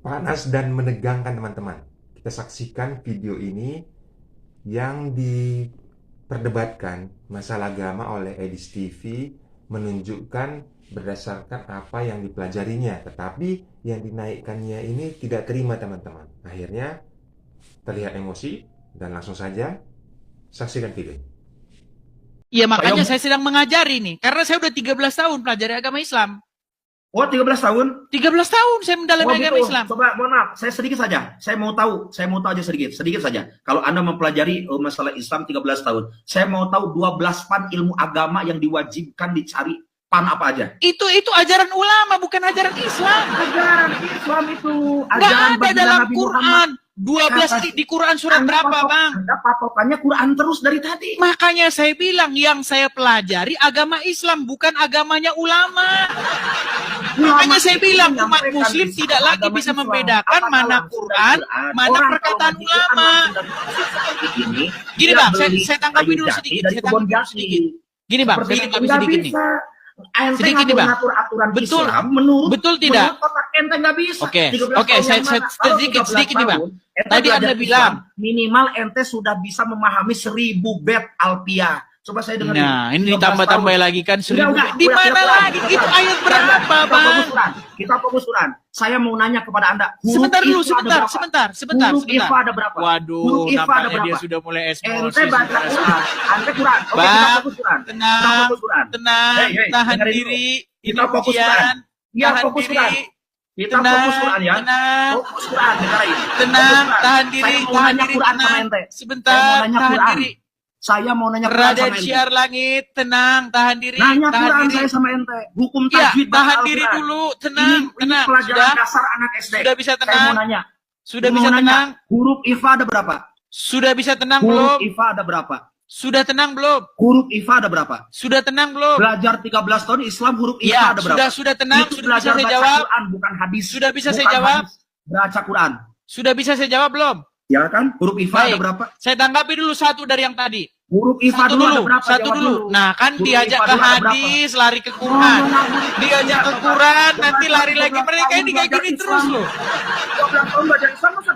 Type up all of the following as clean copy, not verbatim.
Panas dan menegangkan teman-teman. Kita saksikan video ini yang diperdebatkan masalah agama oleh Edis TV, menunjukkan berdasarkan apa yang dipelajarinya, tetapi yang dinaikkannya ini tidak terima teman-teman. Akhirnya terlihat emosi dan langsung saja saksikan video. Iya, makanya saya sedang mengajari nih. Karena saya udah 13 tahun pelajari agama Islam. Oh, 13 tahun? 13 tahun saya mendalami agama Islam. Coba, mohon maaf, saya sedikit saja. Saya mau tahu aja sedikit saja. Kalau Anda mempelajari masalah Islam 13 tahun, saya mau tahu 12 pan ilmu agama yang diwajibkan dicari, pan apa aja? Itu ajaran ulama, bukan ajaran Islam. Ajaran Islam itu. Nggak ada dalam Quran. 12 di Quran surat berapa, Bang? Anda patokannya Quran terus dari tadi. Makanya saya bilang, yang saya pelajari agama Islam, bukan agamanya ulama. Makanya saya bilang, umat muslim tidak lagi bisa membedakan mana Quran, mana perkataan ulama. Gini, Bang, saya tanggapi dulu sedikit. Gini, Bang, saya tanggapi sedikit nih. Sedikit nih, Bang. Betul, betul tidak? Ente nggak bisa. Oke, saya sedikit nih, Bang. Tadi Anda bilang minimal ente sudah bisa memahami 1000 bait alfiah. Coba saya dengar. Nah, ini ditambah-tambah lagi kan 1000. Di mana lagi? Itu ayat berapa, Bang? Kita fokus Quran. Saya mau nanya kepada Anda. Sebentar. Huruf IFA ada berapa? Waduh, nampaknya dia sudah mulai emosi. Ente baca Quran. Ente Quran. Oke, kita fokus Quran. Tenang, tahan diri. Kita fokus Quran. Ya, fokus Quran. Kita fokus Quran ya. Fokus Quran, dengarin. Tenang, tahan diri, tenang. Sebentar, tahan diri. Saya mau nanya Quran sama ente. Siar langit, tenang, tahan diri. Nanya Quran saya sama ente. Hukum tajwid tahan diri dulu, tenang. Ini pelajaran dasar anak SD. Sudah bisa tenang. Saya mau nanya. Sudah bisa tenang. Huruf IFA ada berapa? Sudah bisa tenang belum? Huruf IFA ada berapa? Sudah tenang belum? Huruf IFA ada berapa? Sudah tenang belum? Belajar 13 tahun Islam huruf IFA ada berapa? Sudah tenang, itu sudah bisa saya jawab. Quran, bukan hadis. Sudah bisa saya jawab. Baca Quran. Sudah bisa saya jawab belum? Ya kan? Huruf IFA ada berapa? Saya tanggapi dulu satu dari yang tadi. Huruf IFA dulu, satu dulu. Nah, kan huruf diajak ke hadis, lari ke Quran. Diajak ke Quran, nanti lari lagi. Mereka ini kayak gini terus loh.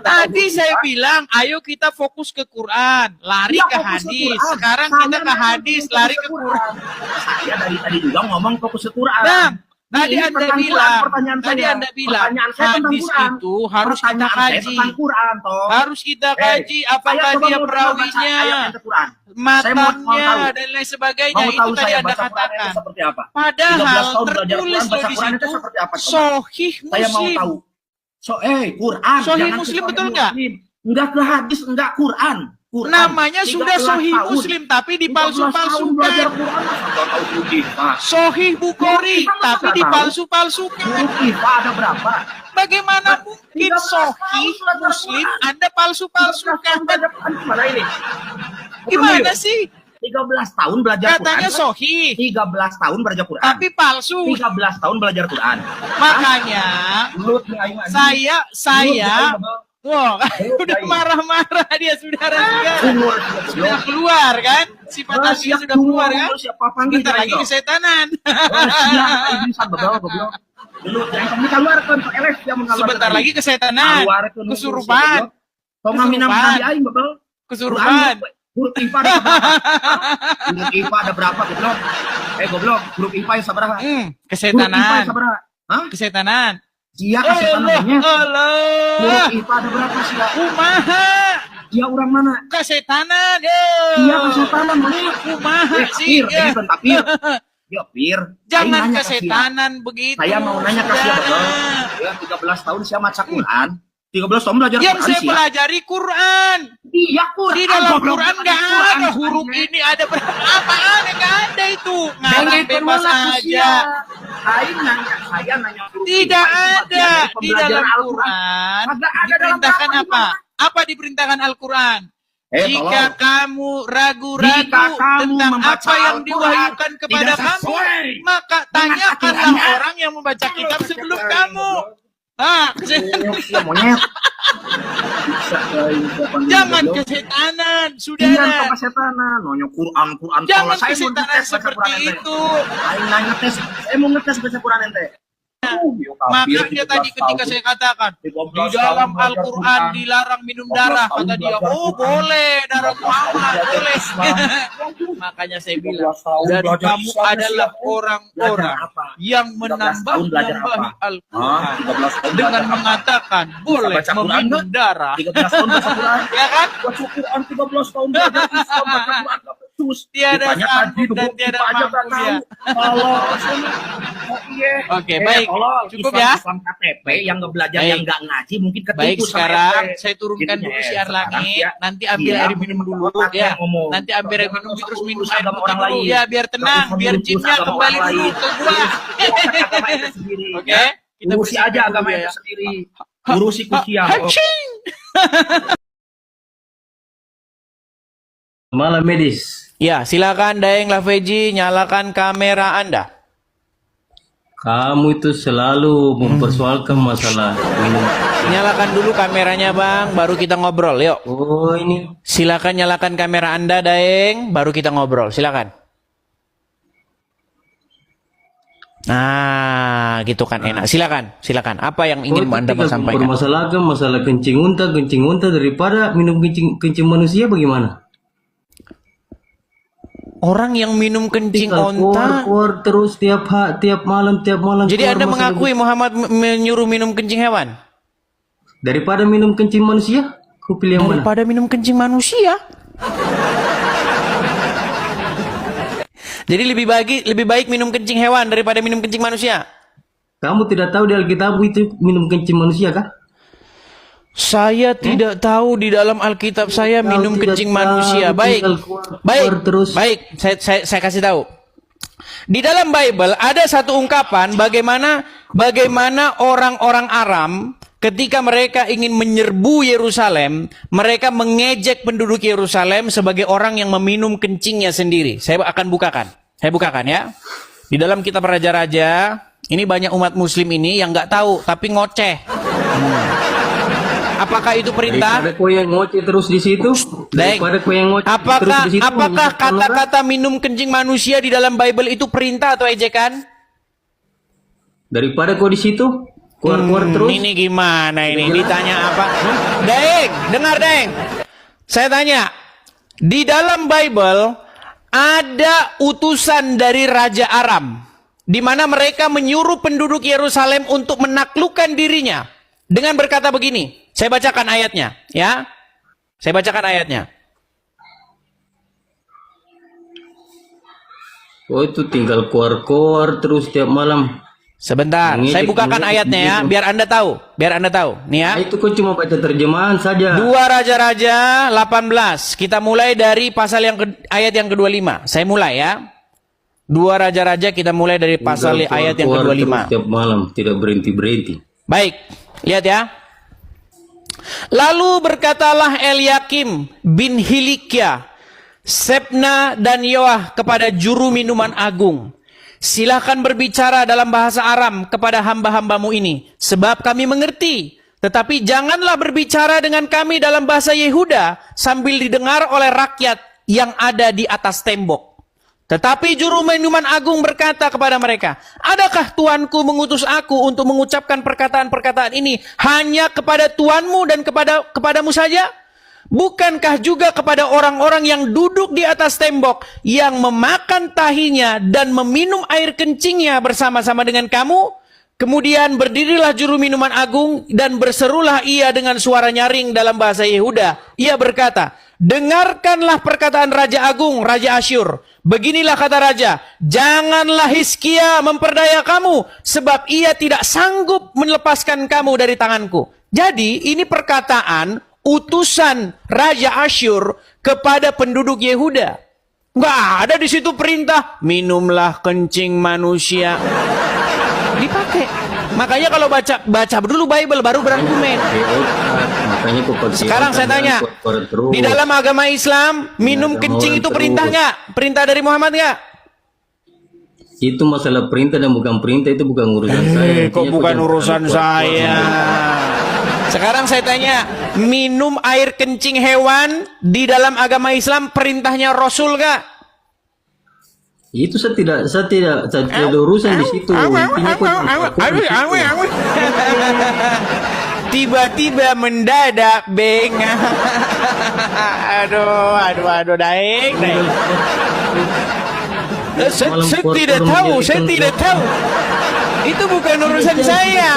Tadi saya bilang, ayo kita fokus ke Quran, lari ke hadis. Sekarang kita ke hadis, lari ke Quran. Saya dari tadi juga ngomong fokus ke Quran. Bang, tadi Anda bilang, hadis itu harus kita kaji. Harus kita kaji apakah dia perawinya, matanya dan lain sebagainya. Itu tadi Anda katakan. Padahal tertulis loh di situ Sahih Muslim. Quran. Sahih Muslim betul nggak? Enggak ke hadis, enggak Quran. Namanya sudah Sahih Muslim tapi dipalsu-palsukan. Sahih Bukhari tapi dipalsu-palsukan. Ada berapa? Bagaimana mungkin Sahih Muslim Anda palsu-palsukan? Gimana sih? 13 tahun belajar Quran. Katanya Sahih. 13 tahun belajar Quran. Tapi palsu. 13 tahun belajar Quran. Makanya saya wow, udah marah-marah dia saudara juga. Sudah keluar kan? Sifat aslinya sudah keluar kan? Bentar lagi kesetanan. Sebentar lagi kesetanan. Kesurupan. Kesurupan. Huruf IPA ada berapa? Huruf IPA ada berapa, goblok? Goblok, huruf IPA yang sabar. Kesetanan. Kesetanan. Dia kesetanannya. Huruf IPA ada berapa sih? Kumaha. Dia orang mana? Kesetanan. Dia kesetanan mana? Kumaha sih. Ya, Pir. Jangan kesetanan begitu. Saya mau nanya ke siapa? Ya, 13 tahun saya baca Quran. 13 tahun belajar Quran. Yang saya pelajari Quran. Iya, Quran. Di dalam Quran nggak ada huruf ini ada berapa? Apaan? Nggak ada itu. Ngarang bebas aja. Saya nanya tidak ada di dalam Quran. Diperintahkan apa? Apa diperintahkan Al-Quran? Jika kamu ragu-ragu tentang apa yang diwahyukan kepada kamu, maka tanyakanlah orang yang membaca kitab sebelum kamu. Monyet. Jangan kesetanan, sudah. Jangan kesetanan, nanya Quran. Jangan kesetanan seperti itu. Saya mau ngetes baca Quran ente. Makanya tadi ketika saya katakan di dalam Al-Quran dilarang minum darah, kata dia, oh boleh, darah Muhammad boleh. Makanya saya bilang, dan kamu adalah orang-orang yang menambah-nambahi Al-Quran dengan mengatakan boleh meminum darah. 13 tahun baca Quran. Ya kan? Baca Quran 13 tahun belajar Islam, baca Quran gak becus. Tiada Ditanya haji sanggup dan tiada aja gak mampu tahu. ya. Allah, iya. Oke, baik. Cukup Islam, ya. Islam KTP yang nggak belajar, Baik. yang nggak ngaji mungkin ketipu Baik, sama sekarang RT. saya turunkan dulu siar langit. ya. Nanti ambil Iya, air minum dulu ya. ngomong. Nanti ambil air minum terus minum Urus air agama putih orang dulu lain. ya, biar tenang, Nggak usah biar ngurus jinnya agama kembali orang dulu lain. ke gua. Agama itu sendiri. Oke, kita Urusi bersihkan aja dulu agama ya. itu sendiri. Urusi kusiah. Hacing. Malam medis. Ya, silakan Daeng Lafeji, nyalakan kamera Anda. Kamu itu selalu mempersoalkan masalah minum. Nyalakan dulu kameranya, Bang, baru kita ngobrol. Yuk. Oh ini. Silakan nyalakan kamera Anda, Daeng, baru kita ngobrol. Silakan. Nah, gitu kan enak. Silakan, silakan. Apa yang ingin Anda mau sampaikan? Permasalahkan masalah kencing unta daripada minum kencing manusia bagaimana? Orang yang minum kencing onta. Keluar terus tiap malam. Jadi keluar Anda masalah mengakui Muhammad menyuruh minum kencing hewan? daripada minum kencing manusia, ku pilih yang mana? Daripada minum kencing manusia. Jadi lebih baik minum kencing hewan daripada minum kencing manusia. Kamu tidak tahu di Alkitab itu minum kencing manusia kah? Saya tidak tahu di dalam Alkitab saya minum kencing manusia. Baik. Saya kasih tahu. Di dalam Bible ada satu ungkapan bagaimana orang-orang Aram ketika mereka ingin menyerbu Yerusalem, mereka mengejek penduduk Yerusalem sebagai orang yang meminum kencingnya sendiri. Saya akan bukakan. Saya bukakan ya. Di dalam kitab Raja-Raja, ini banyak umat muslim ini yang nggak tahu tapi ngoceh. Apakah itu perintah? Daripada kau yang ngoceh terus di situ. Daripada kau yang ngoceh terus di situ. Apakah kata-kata minum kencing manusia di dalam Bible itu perintah atau ejekan? Daripada kau di situ, keluar terus. Ini gimana ini? Ditanya apa? Daeng, dengar Daeng. Saya tanya, di dalam Bible ada utusan dari Raja Aram, di mana mereka menyuruh penduduk Yerusalem untuk menaklukkan dirinya dengan berkata begini. Saya bacakan ayatnya, ya. Saya bacakan ayatnya. Oh itu tinggal keluar terus tiap malam. Sebentar, saya bukakan ayatnya ya, biar Anda tahu. Nih ya. Nah, itu kok cuma baca terjemahan saja. 2 Raja-Raja 18. Kita mulai dari pasal ayat yang ke-25. Saya mulai ya. 2 Raja-Raja kita mulai dari pasal ayat yang ke-25. Tiap malam, tidak berhenti-berhenti. Baik, lihat ya. Lalu berkatalah Eliakim bin Hilkiah, Sebna dan Yoah kepada juru minuman agung, silahkan berbicara dalam bahasa Aram kepada hamba-hambamu ini, sebab kami mengerti. Tetapi janganlah berbicara dengan kami dalam bahasa Yehuda sambil didengar oleh rakyat yang ada di atas tembok. Tetapi juru minuman agung berkata kepada mereka, adakah tuanku mengutus aku untuk mengucapkan perkataan-perkataan ini hanya kepada tuanmu dan kepadamu saja? Bukankah juga kepada orang-orang yang duduk di atas tembok, yang memakan tahinya dan meminum air kencingnya bersama-sama dengan kamu? Kemudian berdirilah juru minuman agung dan berserulah ia dengan suara nyaring dalam bahasa Yehuda. Ia berkata, dengarkanlah perkataan Raja Agung, Raja Asyur. Beginilah kata Raja, janganlah Hizkia memperdaya kamu, sebab ia tidak sanggup melepaskan kamu dari tanganku. Jadi ini perkataan utusan Raja Asyur kepada penduduk Yehuda. Nggak ada di situ perintah, minumlah kencing manusia. Dipakai. Makanya kalau baca dulu Bible baru berargumen. Sekarang saya tanya, di dalam agama Islam minum kencing itu perintah nggak? Perintah dari Muhammad nggak? Itu masalah perintah dan bukan perintah, itu bukan urusan saya. Kok bukan urusan saya? Sekarang saya tanya, minum air kencing hewan di dalam agama Islam perintahnya Rasul nggak? Itu saya tidak ada urusan di situ. Intinya Tiba-tiba mendadak beng. Aduh, Daeng. Saya tidak tahu. Itu bukan urusan saya.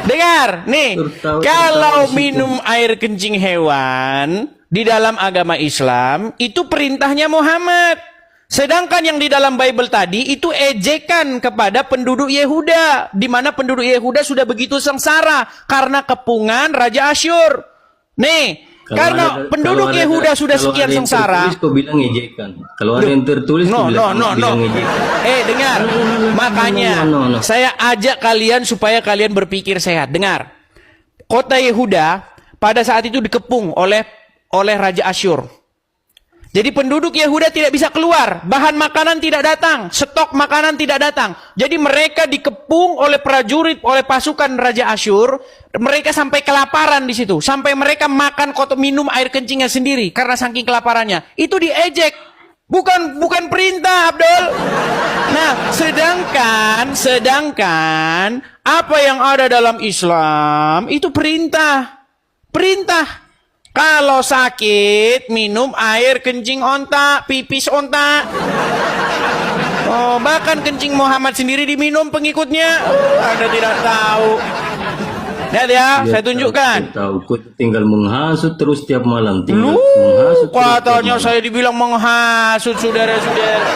Dengar, nih, kalau minum air kencing hewan di dalam agama Islam, itu perintahnya Muhammad. Sedangkan yang di dalam Bible tadi, itu ejekan kepada penduduk Yehuda. Di mana penduduk Yehuda sudah begitu sengsara karena kepungan Raja Asyur. Nih, karena penduduk Yehuda sudah sekian sengsara. Kau bilang ejekan. Kalau ada yang tertulis, No. bilang ejekan. Dengar. Makanya saya ajak kalian supaya kalian berpikir sehat. Dengar. Kota Yehuda pada saat itu dikepung oleh Raja Asyur. Jadi penduduk Yehuda tidak bisa keluar, bahan makanan tidak datang, stok makanan tidak datang. Jadi mereka dikepung oleh prajurit, oleh pasukan Raja Asyur. Mereka sampai kelaparan di situ, sampai mereka makan minum air kencingnya sendiri karena saking kelaparannya. Itu diejek, bukan perintah, Abdul. Nah, sedangkan apa yang ada dalam Islam itu perintah. Kalau sakit, minum air kencing onta, pipis onta. Oh, bahkan kencing Muhammad sendiri diminum pengikutnya. Anda tidak tahu. Lihat ya, saya tunjukkan. Tahu, kau tinggal menghasut terus tiap malam. Katanya saya dibilang menghasut, saudara-saudara.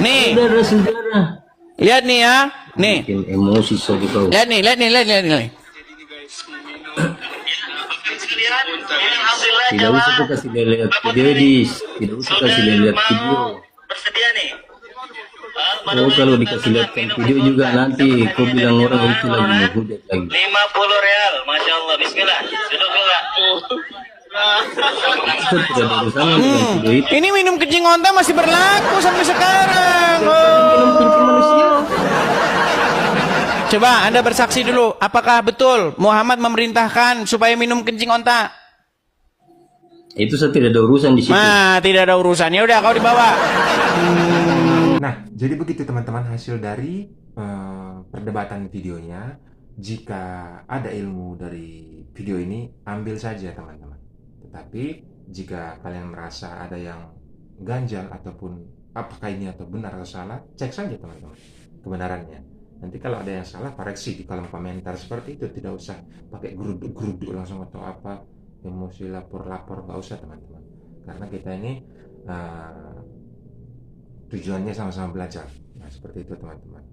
Nih. Saudara-saudara. Lihat nih ya. Nih. Bikin emosi soal kau. Lihat nih. Tidak usah kau kasih lihat video, tidak usah kasih lihat video. Bersedia nih. Oh, kalau dikasih lihat video juga nanti kau bilang orang itu lagi menghujat lagi. 50 real, Masya Allah. Bismillah. Duduk dulu. Tidak ada urusan dengan video itu. Ini minum kencing onta masih berlaku sampai sekarang. Minum kencing manusia. Coba Anda bersaksi dulu, apakah betul Muhammad memerintahkan supaya minum kencing onta? Itu saya tidak ada urusan di situ. Nah, tidak ada urusan. Ya udah, kau dibawa. Nah, jadi begitu teman-teman hasil dari perdebatan videonya. Jika ada ilmu dari video ini, ambil saja teman-teman. Tetapi jika kalian merasa ada yang ganjal ataupun apakah ini atau benar atau salah, cek saja teman-teman kebenarannya. Nanti kalau ada yang salah, koreksi di kolom komentar seperti itu. Tidak usah pakai geruduk-geruduk langsung atau apa, emosi lapor-lapor, nggak usah teman-teman. Karena kita ini tujuannya sama-sama belajar. Nah, seperti itu teman-teman.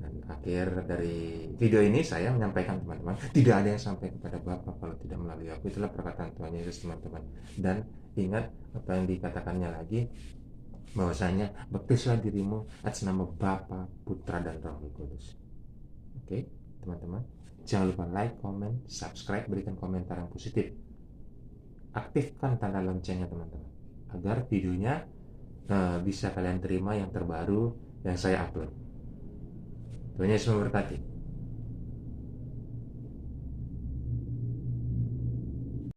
Dan akhir dari video ini saya menyampaikan teman-teman, tidak ada yang sampai kepada Bapa kalau tidak melalui aku. Itulah perkataan Tuhan Yesus teman-teman. Dan ingat apa yang dikatakannya lagi, bahwasanya baptislah dirimu atas nama Bapa, Putra dan Roh Kudus. Oke, teman-teman. Jangan lupa like, comment, subscribe, berikan komentar yang positif. Aktifkan tanda loncengnya teman-teman, agar videonya bisa kalian terima yang terbaru yang saya upload. Tuhan Yesus memberkati.